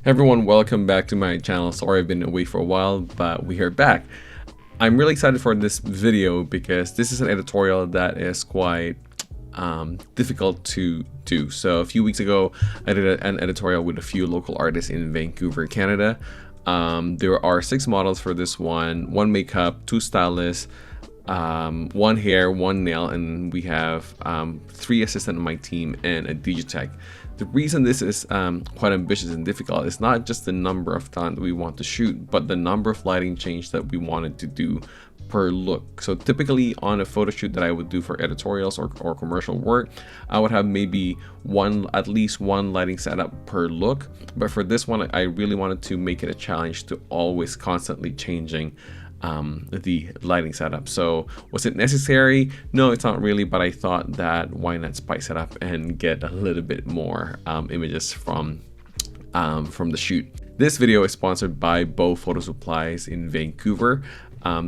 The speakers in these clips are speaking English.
Everyone, welcome back to my channel. Sorry I've been away for a while, but we are back. I'm really excited for this video because this is an editorial that is quite difficult to do. So a few weeks ago, I did an editorial with a few local artists in Vancouver, Canada. There are 6 models for this one makeup, 2 stylists, 1 hair, 1 nail, and we have 3 assistants on my team and a digitech. The reason this is quite ambitious and difficult is not just the number of times that we want to shoot, but the number of lighting change that we wanted to do per look. So typically on a photo shoot that I would do for editorials or commercial work, I would have maybe at least one lighting setup per look. But for this one, I really wanted to make it a challenge to always constantly changing the lighting setup. So was it necessary? No, it's not really, but I thought that why not spice it up and get a little bit more images from the shoot. This video is sponsored by Bow Photo Supplies in Vancouver.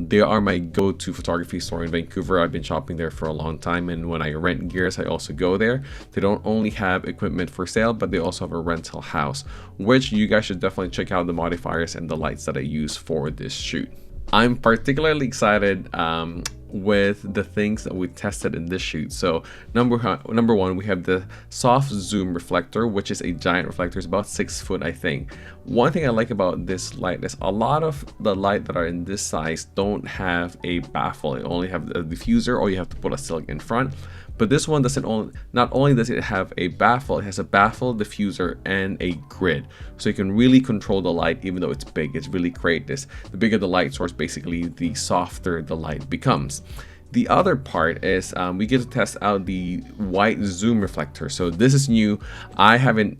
They are my go-to photography store in Vancouver. I've been shopping there for a long time, and when I rent gears, I also go there. They don't only have equipment for sale, but they also have a rental house, which you guys should definitely check out the modifiers and the lights that I use for this shoot. I'm particularly excited with the things that we tested in this shoot. So number one, we have the soft zoom reflector, which is a giant reflector. It's about 6 foot, I think. One thing I like about this light is a lot of the light that are in this size don't have a baffle. It only have a diffuser, or you have to put a silk in front. But this one not only does it have a baffle, it has a baffle, diffuser, and a grid. So you can really control the light even though it's big. It's really great. The bigger the light source, basically, the softer the light becomes. The other part is we get to test out the white zoom reflector. So this is new. I haven't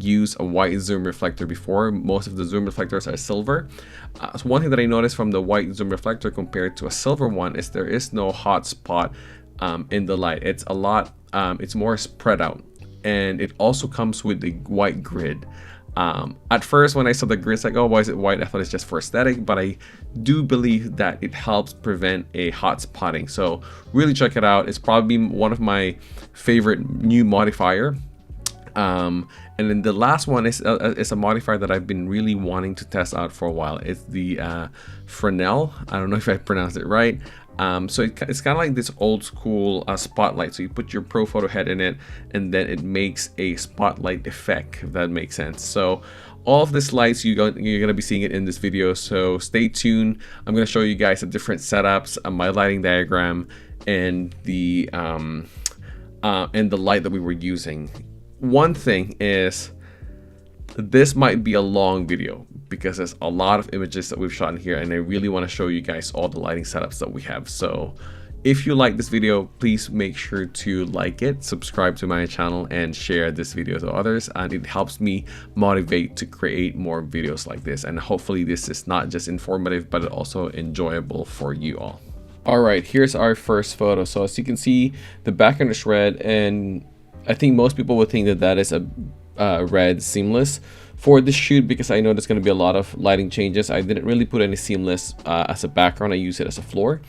used a white zoom reflector before. Most of the zoom reflectors are silver. So one thing that I noticed from the white zoom reflector compared to a silver one is there is no hot spot in the light. It's a lot it's more spread out, and it also comes with a white grid. At first when I saw the grid, it's like, oh, why is it white? I thought it's just for aesthetic, but I do believe that it helps prevent a hot spotting. So really check it out. It's probably one of my favorite new modifier. And then the last one is a modifier that I've been really wanting to test out for a while. It's the Fresnel. I don't know if I pronounced it right. So it's kind of like this old school spotlight. So you put your pro photo head in it, and then it makes a spotlight effect, if that makes sense. So all of these lights, you're going to be seeing it in this video. So stay tuned. I'm going to show you guys the different setups, my lighting diagram, and the light that we were using. One thing is, this might be a long video because there's a lot of images that we've shot in here, and I really want to show you guys all the lighting setups that we have. So if you like this video, please make sure to like it, subscribe to my channel, and share this video to others, and it helps me motivate to create more videos like this. And hopefully this is not just informative, but also enjoyable for you all. All right, here's our first photo. So as you can see, the background is red, and I think most people would think that that is a red seamless for this shoot, because I know there's going to be a lot of lighting changes. I didn't really put any seamless as a background. I use it as a floor,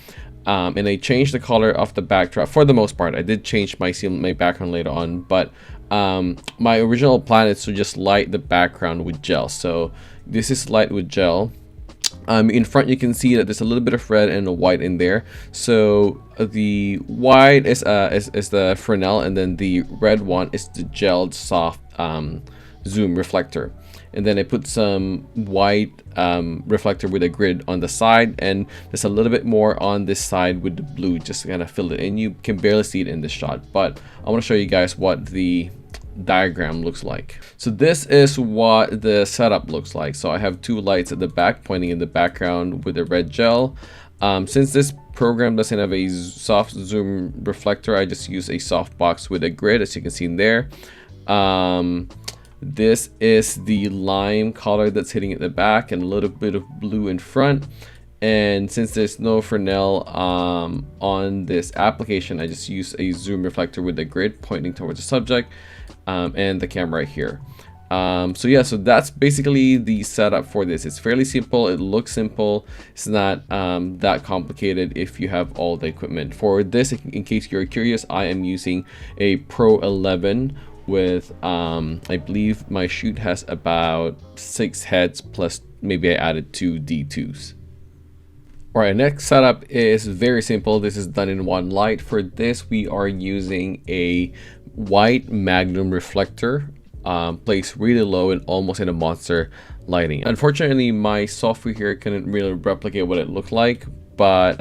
and I changed the color of the backdrop for the most part. I did change my background later on, but my original plan is to just light the background with gel. So this is light with gel. In front, you can see that there's a little bit of red and a white in there. So the white is the Fresnel, and then the red one is the gelled soft zoom reflector. And then I put some white reflector with a grid on the side, and there's a little bit more on this side with the blue, just to kind of fill it in. You can barely see it in this shot, but I want to show you guys what the diagram looks like. So this is what the setup looks like. So I have 2 lights at the back pointing in the background with a red gel. Since this program doesn't have a soft zoom reflector, I just use a soft box with a grid, as you can see in there. This is the lime color that's hitting at the back, and a little bit of blue in front. And since there's no Fresnel on this application, I just use a zoom reflector with a grid pointing towards the subject, and the camera right here. So yeah, so that's basically the setup for this. It's fairly simple. It looks simple. It's not that complicated if you have all the equipment. For this, in case you're curious, I am using a Pro 11 with I believe my shoot has about 6 heads plus maybe I added 2 D2s. Alright, next setup is very simple. This is done in one light. For this we are using a white magnum reflector placed really low and almost in a monster lighting. Unfortunately, my software here couldn't really replicate what it looked like, but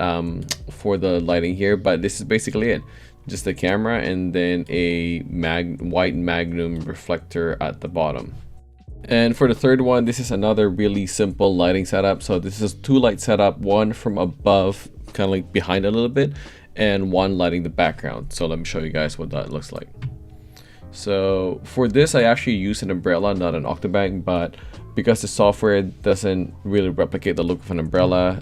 for the lighting here, but this is basically it. Just the camera and then a white magnum reflector at the bottom. And for the third one, this is another really simple lighting setup. So this is 2 light setup, one from above, kind of like behind a little bit, and one lighting the background. So let me show you guys what that looks like. So for this, I actually use an umbrella, not an Octobank, but because the software doesn't really replicate the look of an umbrella,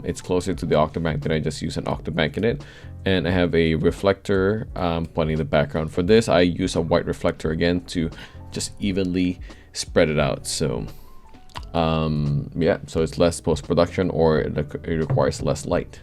it's closer to the Octobank, then I just use an Octobank in it. And I have a reflector pointing the background. For this, I use a white reflector again to just evenly spread it out. So yeah, so it's less post-production, or it requires less light.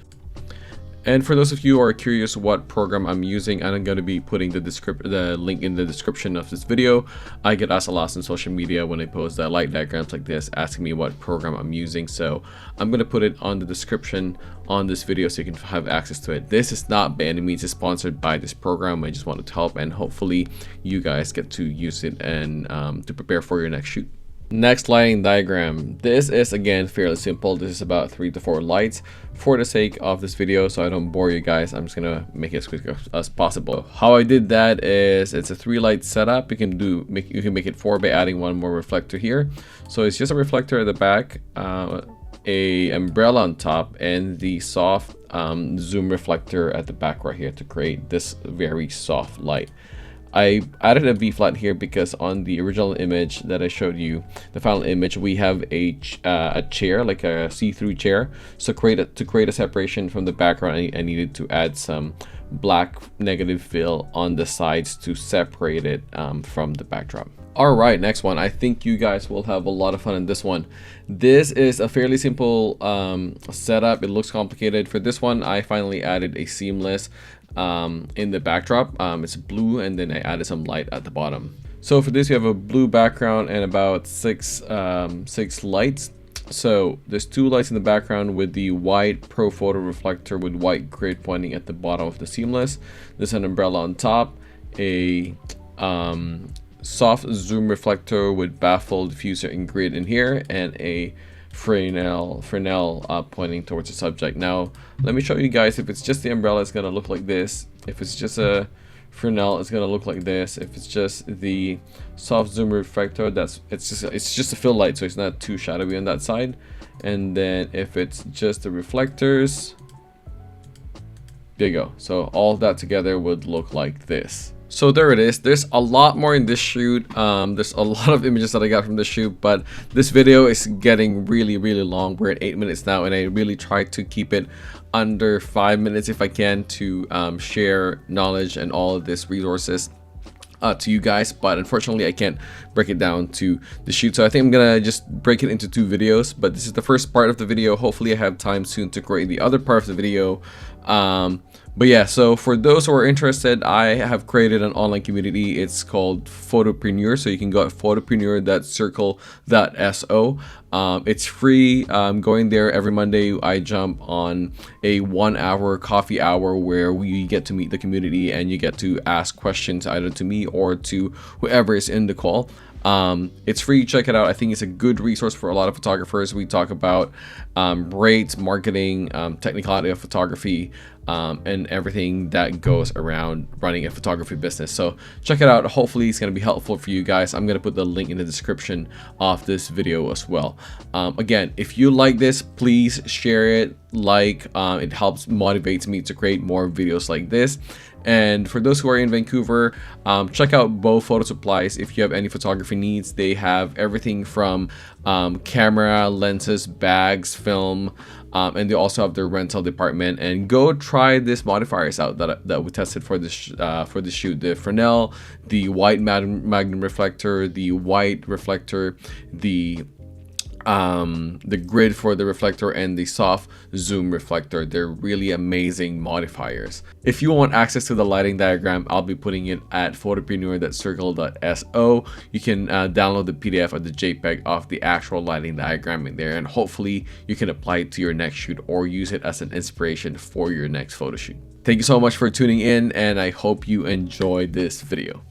And for those of you who are curious what program I'm using, I'm going to be putting the link in the description of this video. I get asked a lot on social media when I post light diagrams like this, asking me what program I'm using. So I'm going to put it on the description on this video so you can have access to it. This is not by any means sponsored by this program. I just wanted to help, and hopefully you guys get to use it and to prepare for your next shoot. Next lighting diagram. This is again fairly simple. This is about 3 to 4 lights. For the sake of this video, so I don't bore you guys, I'm just gonna make it as quick as possible. How I did that is it's a 3 light setup. You can make it 4 by adding 1 more reflector here. So it's just a reflector at the back, a umbrella on top, and the soft zoom reflector at the back right here to create this very soft light. I added a V-flat here because on the original image that I showed you, the final image, we have a chair, like a see-through chair. So to create a separation from the background, I needed to add some black negative fill on the sides to separate it from the backdrop. All right, next one. I think you guys will have a lot of fun in this one. This is a fairly simple setup. It looks complicated. For this one, I finally added a seamless in the backdrop. It's blue, and then I added some light at the bottom. So for this, you have a blue background and about six lights. So there's 2 lights in the background with the white pro photo reflector with white grid pointing at the bottom of the seamless. There's an umbrella on top, a soft zoom reflector with baffle diffuser and grid in here, and a Fresnel pointing towards the subject. Now let me show you guys. If it's just the umbrella, it's gonna look like this. If it's just a Fresnel, it's gonna look like this. If it's just the soft zoom reflector, it's just a fill light, so it's not too shadowy on that side. And then if it's just the reflectors, there you go. So all that together would look like this. So there it is. There's a lot more in this shoot. There's a lot of images that I got from this shoot, but this video is getting really long. We're at 8 minutes now, and I really try to keep it under 5 minutes if I can, to share knowledge and all of these resources to you guys. But unfortunately, I can't break it down to the shoot, so I think I'm gonna just break it into 2 videos. But this is the first part of the video. Hopefully I have time soon to create the other part of the video. But yeah, so for those who are interested, I have created an online community. It's called Photopreneur, so you can go at photopreneur.circle.so. It's free. Going there every Monday, I jump on a 1-hour coffee hour where we get to meet the community, and you get to ask questions either to me or to whoever is in the call. It's free. Check it out. I think it's a good resource for a lot of photographers. We talk about rates, marketing, technicality of photography, and everything that goes around running a photography business. So check it out. Hopefully it's going to be helpful for you guys. I'm going to put the link in the description of this video as well. Again, if you like this, please share it. It helps motivates me to create more videos like this. And for those who are in Vancouver, check out Bow Photo Supplies. If you have any photography needs, they have everything from camera, lenses, bags, film, and they also have their rental department. And go try this modifiers out that we tested for this shoot: the Fresnel, the white magnum reflector, the white reflector, the the grid for the reflector and the soft zoom reflector. They're really amazing modifiers. If you want access to the lighting diagram, I'll be putting it at photopreneur.circle.so. You can download the PDF or the JPEG of the actual lighting diagram in there, and hopefully you can apply it to your next shoot or use it as an inspiration for your next photo shoot. Thank you so much for tuning in, and I hope you enjoyed this video.